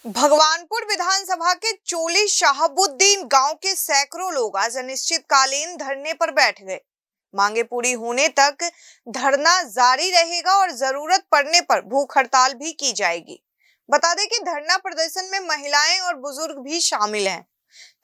भगवानपुर विधानसभा के चोली शाहबुद्दीन गांव के सैकड़ों लोग आज अनिश्चितकालीन धरने पर बैठ गए। मांगे पूरी होने तक धरना जारी रहेगा और जरूरत पड़ने पर भूख हड़ताल भी की जाएगी। बता दें कि धरना प्रदर्शन में महिलाएं और बुजुर्ग भी शामिल हैं।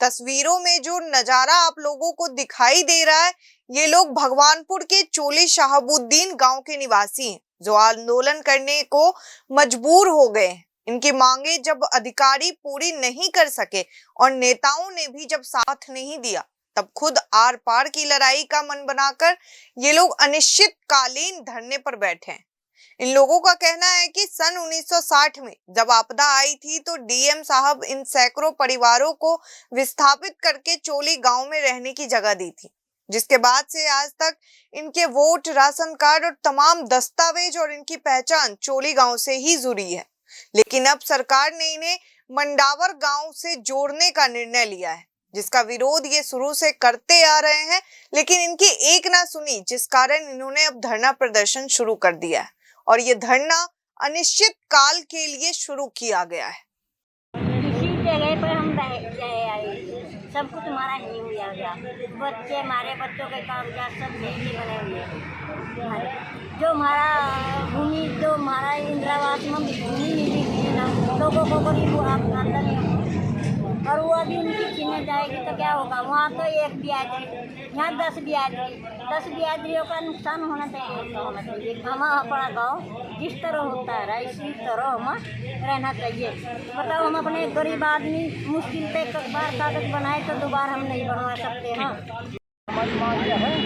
तस्वीरों में जो नजारा आप लोगों को दिखाई दे रहा है, ये लोग भगवानपुर के चोली शाहबुद्दीन गांव के निवासी हैं, जो आंदोलन करने को मजबूर हो गए हैं। इनकी मांगे जब अधिकारी पूरी नहीं कर सके और नेताओं ने भी जब साथ नहीं दिया, तब खुद आर पार की लड़ाई का मन बनाकर ये लोग अनिश्चितकालीन धरने पर बैठे हैं। इन लोगों का कहना है कि सन 1960 में जब आपदा आई थी तो डीएम साहब इन सैकड़ों परिवारों को विस्थापित करके चोली गांव में रहने की जगह दी थी, जिसके बाद से आज तक इनके वोट, राशन कार्ड और तमाम दस्तावेज और इनकी पहचान चोली गांव से ही जुड़ी है। लेकिन अब सरकार ने इन्हें मंडावर गांव से जोड़ने का निर्णय लिया है, जिसका विरोध ये शुरू से करते आ रहे हैं, लेकिन इनकी एक ना सुनी, जिस कारण इन्होंने अब धरना प्रदर्शन शुरू कर दिया है और ये धरना अनिश्चित काल के लिए शुरू किया गया है। इसी जगह पर हम सब कुछ हमारा नहीं हुआ गया। बच्चे, हमारे बच्चों के कागजात सब नहीं बने हुए। जो हमारा भूमि, जो हमारा इंदिरावास में भूमि मिली थी ना लोगों को, गरीब आंदोलन और वो अभी उनकी छीने जाएगी तो क्या होगा। वहाँ तो एक ब्याजरी, यहाँ 10 ब्याजरियों का नुकसान होना चाहिए। हमारा गाँव जिस तरह होता है इसी तरह हम रहना चाहिए। बताओ, हम अपने गरीब आदमी मुश्किल पे एक बार कागज बनाए तो दोबारा हम नहीं बनवा सकते हैं। हमारी मांग यह है कि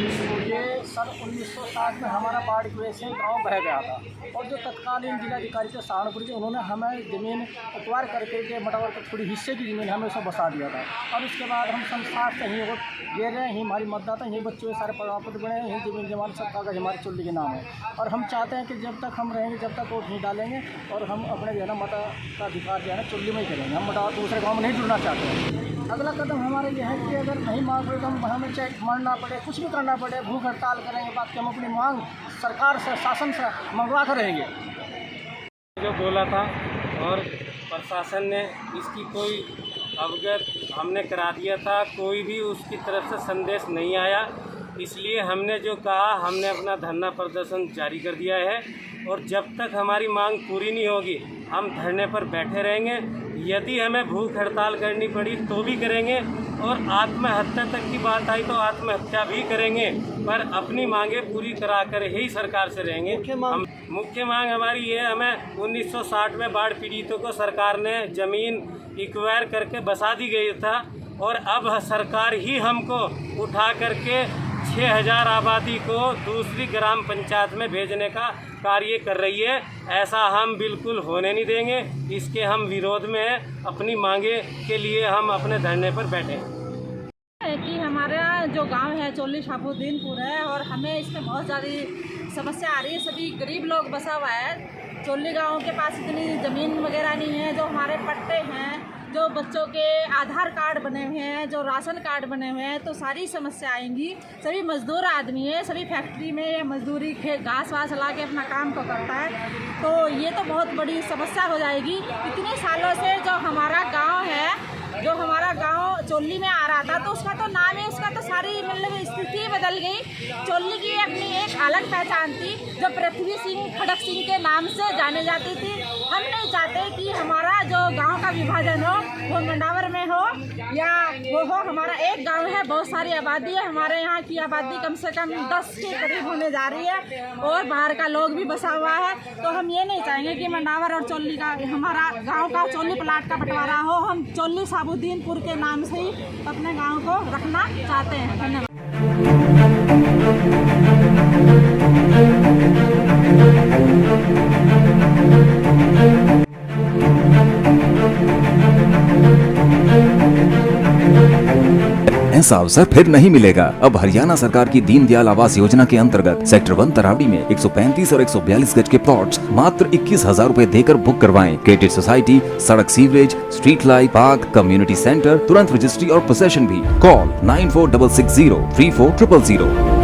ये सन 1960 में हमारा बाढ़ की वजह से गाँव बह गया था और जो तत्कालीन जिलाधिकारी थे सहारनपुर जी, उन्होंने हमें ज़मीन एक्वायर करके के मटावर के थोड़ी हिस्से की ज़मीन हमें उसे बसा दिया था। और उसके बाद हम सन 60 से ही वोट दे रहे हैं, यहीं हमारी मतदाता, यहीं बच्चों के सारे प्रमाण पत्र बने हैं, यहीं ज़मीन जमान सब कागज हमारे चुल्ली के नाम है। और हम चाहते हैं कि जब तक हम रहेंगे, जब तक वोट नहीं डालेंगे और हम अपने जो है ना मताधिकार जो है ना चुल्ली में ही करेंगे। हम दूसरे गाँव में नहीं जुड़ना चाहते हैं। अगला कदम हमारा यह है कि अगर नहीं मांग रहे तो हमें चाहे मरना पड़े, कुछ भी करना पड़े, भूख हड़ताल करेंगे, बाकी हम अपनी मांग सरकार से, शासन से मंगवा कर रहेंगे। जो बोला था और प्रशासन ने इसकी कोई अवगत हमने करा दिया था, कोई भी उसकी तरफ से संदेश नहीं आया। इसलिए हमने जो कहा, हमने अपना धरना प्रदर्शन जारी कर दिया है और जब तक हमारी मांग पूरी नहीं होगी हम धरने पर बैठे रहेंगे। यदि हमें भूख हड़ताल करनी पड़ी तो भी करेंगे और आत्महत्या तक की बात आई तो आत्महत्या भी करेंगे, पर अपनी मांगे पूरी करा कर ही सरकार से रहेंगे। मुख्य मांग हमारी ये है, हमें 1960 में बाढ़ पीड़ितों को सरकार ने ज़मीन एक्वायर करके बसा दी गई था और अब सरकार ही हमको उठा करके 6000 आबादी को दूसरी ग्राम पंचायत में भेजने का कार्य कर रही है। ऐसा हम बिल्कुल होने नहीं देंगे। इसके हम विरोध में हैं। अपनी मांगे के लिए हम अपने धरने पर बैठे हैं। कि हमारा जो गांव है चोली शाहबुद्दीनपुर है और हमें इसमें बहुत ज़्यादा समस्या आ रही है। सभी गरीब लोग बसा हुआ है। चोली गांव के पास इतनी ज़मीन वगैरह नहीं है। जो हमारे पट्टे हैं, जो बच्चों के आधार कार्ड बने हुए हैं, जो राशन कार्ड बने हुए हैं, तो सारी समस्या आएंगी। सभी मजदूर आदमी है, सभी फैक्ट्री में मजदूरी घास वास ला के अपना काम को करता है, तो ये तो बहुत बड़ी समस्या हो जाएगी। इतने सालों से जो हमारा गांव है, जो हमारा गांव चोली में आ रहा था, तो उसका तो नाम है, उसका तो सारी मतलब स्थिति बदल गई। चोली की अपनी एक अलग पहचान थी, जो पृथ्वी सिंह, खड़क सिंह के नाम से जाने जाती थी। हम नहीं चाहते कि हमारा जो गांव का विभाजन हो वो मंडावर में हो या वो हो। हमारा एक गांव है, बहुत सारी आबादी है। हमारे यहाँ की आबादी कम से कम 10 के करीब होने जा रही है और बाहर का लोग भी बसा हुआ है। तो हम ये नहीं चाहेंगे कि मंडावर और चोली का, हमारा गांव का चोली प्लाट का बंटवारा हो। हम चोली शाहबुद्दीनपुर के नाम से ही अपने गांव को रखना चाहते हैं। धन्यवाद। ऐसा अवसर फिर नहीं मिलेगा। अब हरियाणा सरकार की दीनदयाल आवास योजना के अंतर्गत सेक्टर 1 तरावड़ी में 135 और 142 गज के प्लॉट्स मात्र 21,000 रूपए देकर बुक करवाएं। क्रेडिट सोसाइटी, सड़क, sewerage, street light, park, community centre, तुरंत रजिस्ट्री और पोसेशन भी। कॉल 9466034000।